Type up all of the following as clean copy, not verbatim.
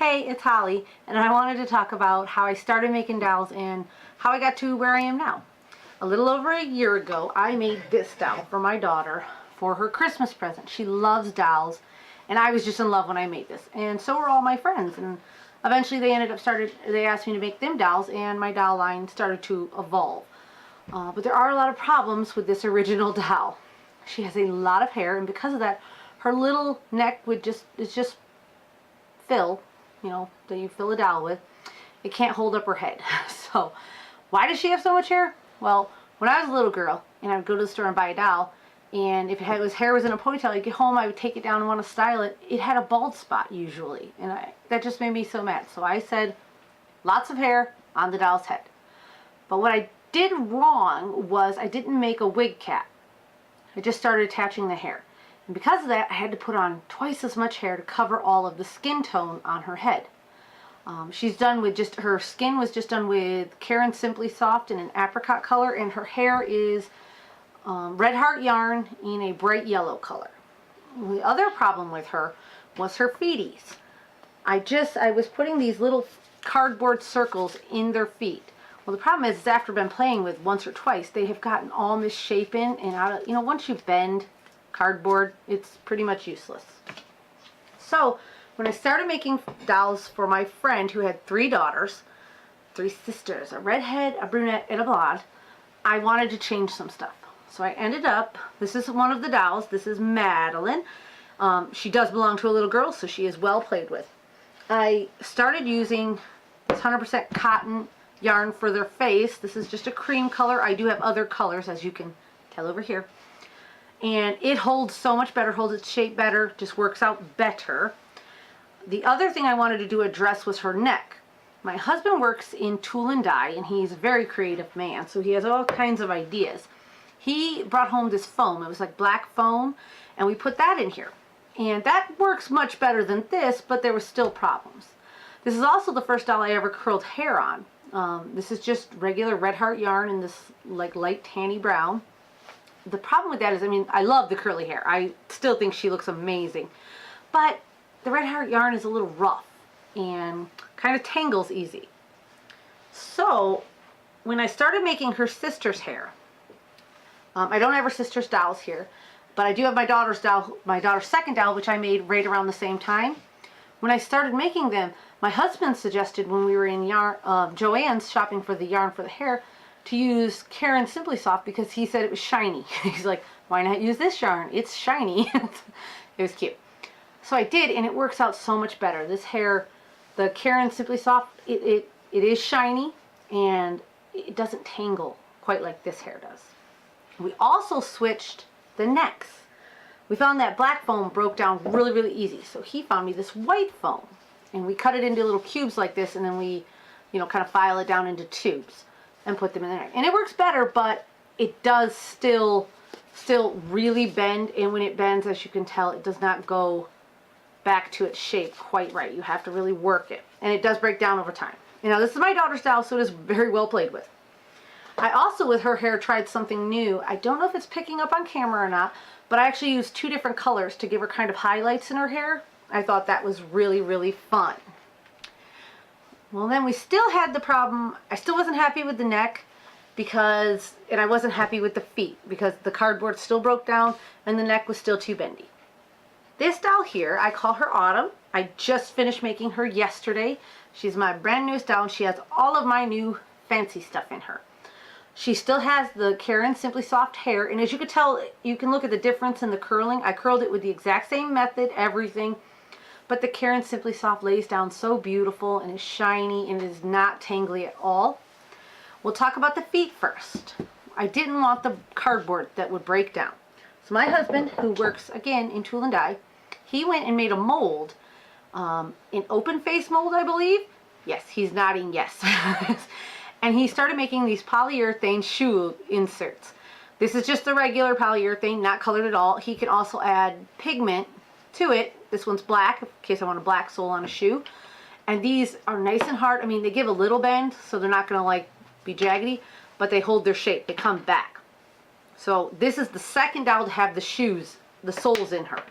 Hey, it's Holly, and I wanted to talk about how I started making dolls and how I got to where I am now. A little over a year ago, I made this doll for my daughter for her Christmas present. She loves dolls, and I was just in love when I made this, and so were all my friends. And eventually they asked me to make them dolls, and my doll line started to evolve. But there are a lot of problems with this original doll. She has a lot of hair, and because of that, her little neck is just fill, that you fill a doll with. It can't hold up her head. So why does she have so much hair? Well, when I was a little girl and I would go to the store and buy a doll, and if his hair was in a ponytail, I'd get home, I would take it down and want to style it. It had a bald spot usually, and that just made me so mad. So I said, lots of hair on the doll's head. But what I did wrong was I didn't make a wig cap. I just started attaching the hair. And because of that, I had to put on twice as much hair to cover all of the skin tone on her head. She's done with her skin was just done with Caron Simply Soft in an apricot color, and her hair is Red Heart yarn in a bright yellow color. The other problem with her was her feeties. I was putting these little cardboard circles in their feet. Well, the problem is after I've been playing with once or twice, they have gotten all misshapen and out of, once you bend cardboard, it's pretty much useless. So when I started making dolls for my friend who had three sisters, a redhead, a brunette, and a blonde, I wanted to change some stuff. So I ended up, this is one of the dolls, this is Madeline. She does belong to a little girl, so she is well played with. I started using this 100% cotton yarn for their face. This is just a cream color. I do have other colors, as you can tell over here. And it holds so much better, holds its shape better, just works out better. The other thing I wanted to do address was her neck. My husband works in tool and die, and he's a very creative man, so he has all kinds of ideas. He brought home this foam. It was like black foam, and we put that in here. And that works much better than this, but there were still problems. This is also the first doll I ever curled hair on. This is just regular Red Heart yarn in this like light tanny brown. The problem with that is, I love the curly hair. I still think she looks amazing. But the Red Heart yarn is a little rough and kind of tangles easy. So when I started making her sister's hair, I don't have her sister's dolls here, but I do have my daughter's doll, my daughter's second doll, which I made right around the same time. When I started making them, my husband suggested when we were in Joann's shopping for the yarn for the hair, to use Caron Simply Soft because he said it was shiny. He's like, why not use this yarn? It's shiny. It was cute. So I did, and it works out so much better. This hair, the Caron Simply Soft, it is shiny, and it doesn't tangle quite like this hair does. We also switched the necks. We found that black foam broke down really, really easy. So he found me this white foam, and we cut it into little cubes like this, and then we, kind of file it down into tubes and put them in there. And it works better, but it does still really bend, and when it bends, as you can tell, it does not go back to its shape quite right. You have to really work it, and it does break down over time. This is my daughter's doll, so it is very well played with. I also, with her hair, tried something new. I don't know if it's picking up on camera or not, but I actually used two different colors to give her kind of highlights in her hair. I thought that was really, really fun. Well, then we still had the problem. I still wasn't happy with the neck and I wasn't happy with the feet because the cardboard still broke down and the neck was still too bendy. This doll here, I call her Autumn. I just finished making her yesterday. She's my brand newest doll, and she has all of my new fancy stuff in her. She still has the Caron Simply Soft hair, and as you can tell, you can look at the difference in the curling. I curled it with the exact same method, everything. But the Caron Simply Soft lays down so beautiful and is shiny and is not tangly at all. We'll talk about the feet first. I didn't want the cardboard that would break down. So my husband, who works again in tool and die, he went and made a mold, an open face mold, I believe. Yes, he's nodding yes. And he started making these polyurethane shoe inserts. This is just the regular polyurethane, not colored at all. He can also add pigment to it. This one's black, in case I want a black sole on a shoe. And these are nice and hard. They give a little bend, so they're not going to be jaggedy, but they hold their shape. They come back. So this is the second doll to have the soles in her.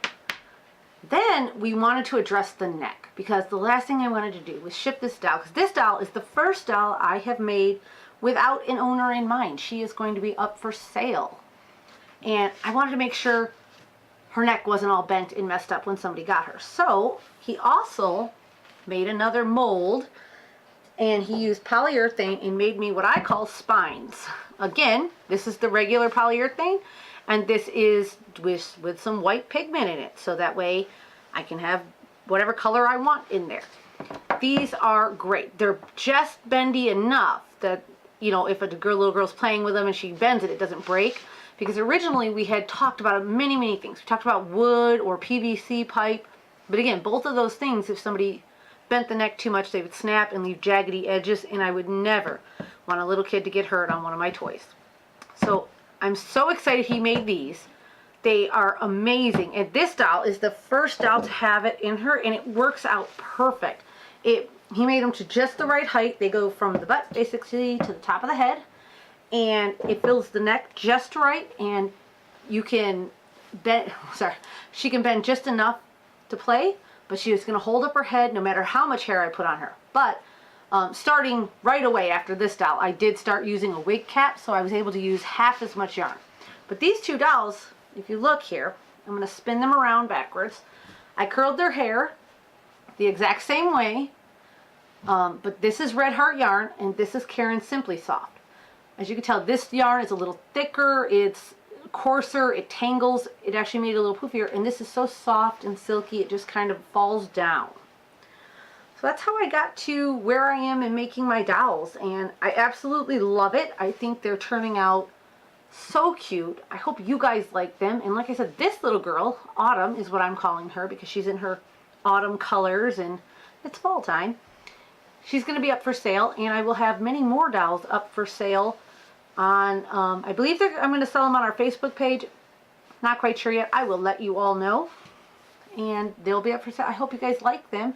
Then we wanted to address the neck, because the last thing I wanted to do was ship this doll, because this doll is the first doll I have made without an owner in mind. She is going to be up for sale. And I wanted to make sure her neck wasn't all bent and messed up when somebody got her. So he also made another mold, and he used polyurethane and made me what I call spines. Again, this is the regular polyurethane, and this is with some white pigment in it, so that way I can have whatever color I want in there. These are great. They're just bendy enough that, you know, if a little girl's playing with them and she bends it, it doesn't break. Because originally we had talked about many things. We talked about wood or PVC pipe. But again, both of those things, if somebody bent the neck too much, they would snap and leave jaggedy edges, and I would never want a little kid to get hurt on one of my toys. So I'm so excited he made these. They are amazing. And this doll is the first doll to have it in her, and it works out perfect. He made them to just the right height. They go from the butt basically to the top of the head, and it fills the neck just right, and you can bend, she can bend just enough to play, but she is going to hold up her head no matter how much hair I put on her. But starting right away after this doll, I did start using a wig cap, so I was able to use half as much yarn. But these two dolls, if you look here, I'm going to spin them around backwards. I curled their hair the exact same way, but this is Red Heart yarn, and this is Karen Simply Soft. As you can tell, this yarn is a little thicker, it's coarser, it tangles, it actually made it a little poofier, and this is so soft and silky, it just kind of falls down. So that's how I got to where I am in making my dolls, and I absolutely love it. I think they're turning out so cute. I hope you guys like them. And like I said, this little girl, Autumn is what I'm calling her, because she's in her autumn colors and it's fall time. She's going to be up for sale, and I will have many more dolls up for sale on, I believe I'm going to sell them on our Facebook page. Not quite sure yet. I will let you all know, and they'll be up for sale. I hope you guys like them.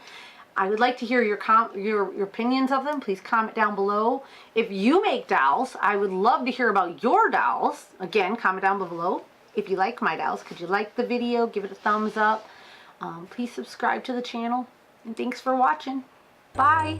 I would like to hear your opinions of them. Please comment down below. If you make dolls, I would love to hear about your dolls. Again, comment down below. If you like my dolls, could you like the video? Give it a thumbs up. Please subscribe to the channel. And thanks for watching. Bye.